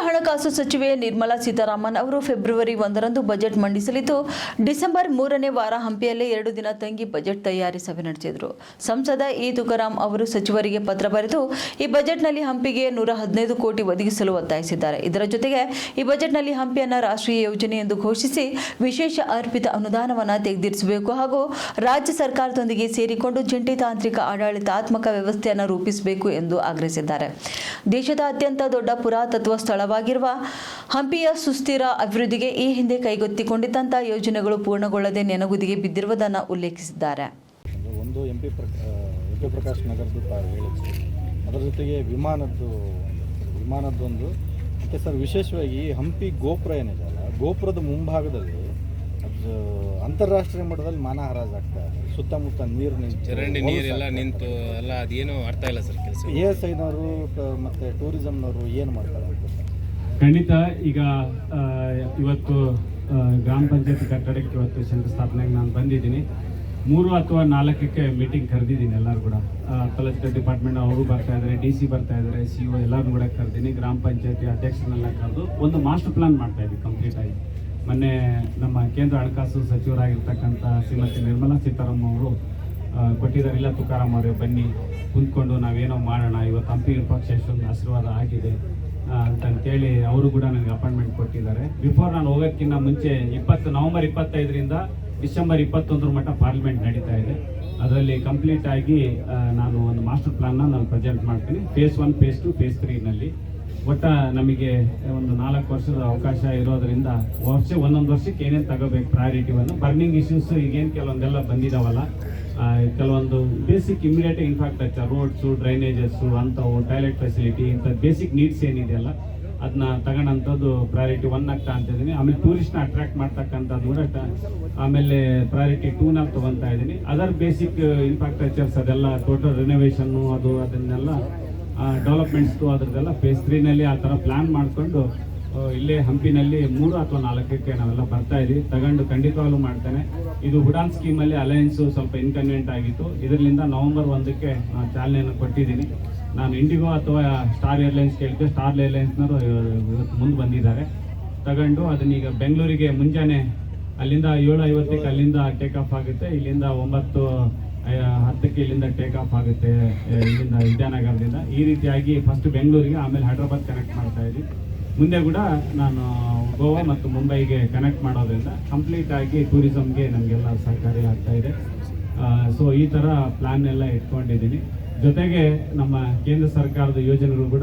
ಹಣಕಾಸು ಸಚಿವೆ ನಿರ್ಮಲಾ ಸೀತಾರಾಮನ್ ಅವರು ಫೆಬ್ರವರಿ 1ರಂದು ಬಜೆಟ್ ಮಂಡಿಸಲಿದ್ದು, ಡಿಸೆಂಬರ್ 3ನೇ ವಾರ ಹಂಪಿಯಲ್ಲೇ 2 ದಿನ ತಂಗಿ ಬಜೆಟ್ ತಯಾರಿ ಸಭೆ ನಡೆಸಿದರು. ಸಂಸದ ಇ ತುಕಾರಾಂ ಅವರು ಸಚಿವರಿಗೆ ಪತ್ರ ಬರೆದು ಈ ಬಜೆಟ್ನಲ್ಲಿ ಹಂಪಿಗೆ 115 ಕೋಟಿ ಒದಗಿಸಲು ಒತ್ತಾಯಿಸಿದ್ದಾರೆ. ಇದರ ಜೊತೆಗೆ ಈ ಬಜೆಟ್ನಲ್ಲಿ ಹಂಪಿಯನ್ನು ರಾಷ್ಟ್ರೀಯ ಯೋಜನೆ ಎಂದು ಘೋಷಿಸಿ ವಿಶೇಷ ಅರ್ಪಿತ ಅನುದಾನವನ್ನು ತೆಗೆದಿರಿಸಬೇಕು ಹಾಗೂ ರಾಜ್ಯ ಸರ್ಕಾರದೊಂದಿಗೆ ಸೇರಿಕೊಂಡು ಜಂಟಿ ತಾಂತ್ರಿಕ ಆಡಳಿತಾತ್ಮಕ ವ್ಯವಸ್ಥೆಯನ್ನು ರೂಪಿಸಬೇಕು ಎಂದು ಆಗ್ರಹಿಸಿದ್ದಾರೆ. ದೇಶದ ಅತ್ಯಂತ ದೊಡ್ಡ ಪುರಾತತ್ವ ಸ್ಥಳವಾಗಿರುವ ಹಂಪಿಯ ಸುಸ್ಥಿರ ಅಭಿವೃದ್ಧಿಗೆ ಈ ಹಿಂದೆ ಕೈಗೆತ್ತಿಕೊಂಡಿದ್ದಂತಹ ಯೋಜನೆಗಳು ಪೂರ್ಣಗೊಳ್ಳದೆ ನೆನಗುದಿಗೆ ಬಿದ್ದಿರುವುದನ್ನು ಉಲ್ಲೇಖಿಸಿದ್ದಾರೆ. ಒಂದು ಎಂಪಿ ಪ್ರಕಾಶ್ ನಗರದ್ದು ಹೇಳಿದ್ರು, ಅದರ ಜೊತೆಗೆ ವಿಮಾನದ್ದೊಂದು ಮತ್ತು ಸರ್ ವಿಶೇಷವಾಗಿ ಹಂಪಿ ಗೋಪುರ ಏನಿದೆ ಅಲ್ಲ, ಗೋಪುರದ ಮುಂಭಾಗದಲ್ಲಿ ಅದು ಅಂತಾರಾಷ್ಟ್ರೀಯ ಮಟ್ಟದಲ್ಲಿ ಮಾನ ಹರಾಜಾಗ್ತಾ ಇದೆ. ಸುತ್ತಮುತ್ತ ಚರಂಡಿ ನೀರೆಲ್ಲ ನಿಂತು ಎಲ್ಲ ಅದೇನು ಅರ್ಥ ಇಲ್ಲ ಸರ್ ಕೆಲಸ. ASIನವರು ಮತ್ತು ಟೂರಿಸಮ್ನವರು ಏನು ಮಾಡ್ತಾರೆ ಅಂತ ಖಂಡಿತ. ಈಗ ಇವತ್ತು ಗ್ರಾಮ ಪಂಚಾಯತ್ ಕಟ್ಟಡಕ್ಕೆ ಇವತ್ತು ಶಂಕುಸ್ಥಾಪನೆಗೆ ನಾನು ಬಂದಿದ್ದೀನಿ. 3 ಅಥವಾ 4ಕ್ಕೆ ಮೀಟಿಂಗ್ ಕರೆದಿದ್ದೀನಿ. ಎಲ್ಲರೂ ಕೂಡ ಕಲೆಕ್ಟರ್ ಡಿಪಾರ್ಟ್ಮೆಂಟ್ ಅವರು ಬರ್ತಾ ಇದ್ದಾರೆ, DC ಬರ್ತಾ ಇದ್ದಾರೆ, CO ಎಲ್ಲರೂ ಕೂಡ ಕರೆದಿದ್ದೀನಿ. ಗ್ರಾಮ ಪಂಚಾಯತಿ ಅಧ್ಯಕ್ಷರನ್ನೆಲ್ಲ ಕರೆದು ಒಂದು ಮಾಸ್ಟರ್ ಪ್ಲಾನ್ ಮಾಡ್ತಾ ಇದ್ವಿ ಕಂಪ್ಲೀಟ್ ಆಗಿ. ಮೊನ್ನೆ ನಮ್ಮ ಕೇಂದ್ರ ಹಣಕಾಸು ಸಚಿವರಾಗಿರ್ತಕ್ಕಂಥ ಶ್ರೀಮತಿ ನಿರ್ಮಲಾ ಸೀತಾರಾಮನ್ ಅವರು ಕೊಟ್ಟಿದ್ದಾರೆ, ಇಲ್ಲ ತುಕಾರಾಮ್ ಅವರೇ ಬನ್ನಿ ಕುಂತ್ಕೊಂಡು ನಾವೇನೋ ಮಾಡೋಣ, ಇವತ್ತು ಹಂಪಿ ಪಕ್ಷ ಎಷ್ಟೊಂದು ಆಶೀರ್ವಾದ ಆಗಿದೆ ಅಂತಂತೇಳಿ ಅವರು ಕೂಡ ನನಗೆ ಅಪಾಯಿಂಟ್ಮೆಂಟ್ ಕೊಟ್ಟಿದ್ದಾರೆ. ಬಿಫೋರ್ ನಾನು ಹೋಗೋಕ್ಕಿಂತ ಮುಂಚೆ ನವೆಂಬರ್ 25ರಿಂದ ಡಿಸೆಂಬರ್ 21 ಮಟ್ಟ ಪಾರ್ಲಿಮೆಂಟ್ ನಡೀತಾ ಇದೆ. ಅದರಲ್ಲಿ ಕಂಪ್ಲೀಟ್ ಆಗಿ ನಾನು ಒಂದು ಮಾಸ್ಟರ್ ಪ್ಲಾನ್ನ ನಾನು ಪ್ರೆಸೆಂಟ್ ಮಾಡ್ತೀನಿ. ಫೇಸ್ 1, ಫೇಸ್ 2, ಫೇಸ್ 3ನಲ್ಲಿ ಒಟ್ಟ ನಮಗೆ ಒಂದು 4 ವರ್ಷದ ಅವಕಾಶ ಇರೋದರಿಂದ ಒಂದೊಂದು ವರ್ಷಕ್ಕೆ ಏನೇನು ತಗೋಬೇಕು ಪ್ರಯಾರಿಟಿವನ್ನು, ಬರ್ನಿಂಗ್ ಇಶ್ಯೂಸ್ ಈಗೇನು ಕೆಲವೊಂದೆಲ್ಲ ಬಂದಿದ್ದಾವಲ್ಲ, ಕೆಲವೊಂದು ಬೇಸಿಕ್ ಇಮಿಡಿಯೇಟ್ ಇನ್ಫ್ರಾಸ್ಟ್ರಕ್ಚರ್, ರೋಡ್ಸು, ಡ್ರೈನೇಜಸ್ಸು ಅಂಥವು, ಟಾಯ್ಲೆಟ್ ಫೆಸಿಲಿಟಿ, ಇಂಥ ಬೇಸಿಕ್ ನೀಡ್ಸ್ ಏನಿದೆಯಲ್ಲ ಅದನ್ನ ತಗೊಳ್ಳೋಂಥದ್ದು ಪ್ರಯಾರಿಟಿ 1 ಆಗ್ತಾ ಅಂತಿದ್ದೀನಿ. ಆಮೇಲೆ ಟೂರಿಸ್ಟ್ನ ಅಟ್ರಾಕ್ಟ್ ಮಾಡ್ತಕ್ಕಂಥದ್ದು ಕೂಡ ಆಮೇಲೆ ಪ್ರಯಾರಿಟಿ 2ನಲ್ಲಿ ತೊಗೊತಾ ಇದ್ದೀನಿ. ಅದರ್ ಬೇಸಿಕ್ ಇನ್ಫ್ರಾಸ್ಟ್ರಕ್ಚರ್ಸ್ ಅದೆಲ್ಲ ಟೋಟಲ್ ರಿನೋವೇಷನ್ನು ಅದನ್ನೆಲ್ಲ ಡೆವಲಪ್ಮೆಂಟ್ಸ್ದು ಅದ್ರದ್ದೆಲ್ಲ ಫೇಸ್ 3ನಲ್ಲಿ ಆ ಥರ ಪ್ಲ್ಯಾನ್ ಮಾಡಿಕೊಂಡು ಇಲ್ಲೇ ಹಂಪಿನಲ್ಲಿ 3 ಅಥವಾ 4ಕ್ಕೆ ನಾವೆಲ್ಲ ಬರ್ತಾ ಇದ್ದೀವಿ. ತಗೊಂಡು ಖಂಡಿತವಾಗ್ಲೂ ಮಾಡ್ತೇನೆ. ಇದು ಉಡಾನ್ ಸ್ಕೀಮಲ್ಲಿ ಅಲಯನ್ಸು ಸ್ವಲ್ಪ ಇನ್ಕನ್ವೀನಿಯಂಟ್ ಆಗಿತ್ತು. ಇದರಿಂದ ನವೆಂಬರ್ 1ಕ್ಕೆ ಚಾಲನೆಯನ್ನು ಕೊಟ್ಟಿದ್ದೀನಿ. ನಾನು ಇಂಡಿಗೋ ಅಥವಾ ಸ್ಟಾರ್ ಏರ್ಲೈನ್ಸ್ ಕೇಳಿದ್ದೆ, ಸ್ಟಾರ್ ಏರ್ಲೈನ್ಸ್ನವರು ಇವತ್ತು ಮುಂದೆ ಬಂದಿದ್ದಾರೆ. ತಗೊಂಡು ಅದನ್ನೀಗ ಬೆಂಗಳೂರಿಗೆ ಮುಂಜಾನೆ ಅಲ್ಲಿಂದ 7:50ಕ್ಕೆ ಅಲ್ಲಿಂದ ಟೇಕ್ ಆಫ್ ಆಗುತ್ತೆ. ಇಲ್ಲಿಂದ 9:10ಕ್ಕೆ ಇಲ್ಲಿಂದ ಟೇಕ್ ಆಫ್ ಆಗುತ್ತೆ, ಇಲ್ಲಿಂದ ವಿದ್ಯಾನಗರದಿಂದ. ಈ ರೀತಿಯಾಗಿ ಫಸ್ಟ್ ಬೆಂಗಳೂರಿಗೆ, ಆಮೇಲೆ ಹೈದ್ರಾಬಾದ್ ಕನೆಕ್ಟ್ ಮಾಡ್ತಾ ಇದ್ದೀವಿ. ಮುಂದೆ ಕೂಡ ನಾನು ಗೋವಾ ಮತ್ತು ಮುಂಬೈಗೆ ಕನೆಕ್ಟ್ ಮಾಡೋದ್ರಿಂದ ಕಂಪ್ಲೀಟ್ ಆಗಿ ಟೂರಿಸಮ್ಗೆ ನಮಗೆಲ್ಲ ಸಹಕಾರಿ ಆಗ್ತಾ ಇದೆ. ಸೊ ಈ ಥರ ಪ್ಲಾನ್ ಎಲ್ಲ ಇಟ್ಕೊಂಡಿದ್ದೀನಿ. ಜೊತೆಗೆ ನಮ್ಮ ಕೇಂದ್ರ ಸರ್ಕಾರದ ಯೋಜನೆಗಳು ಕೂಡ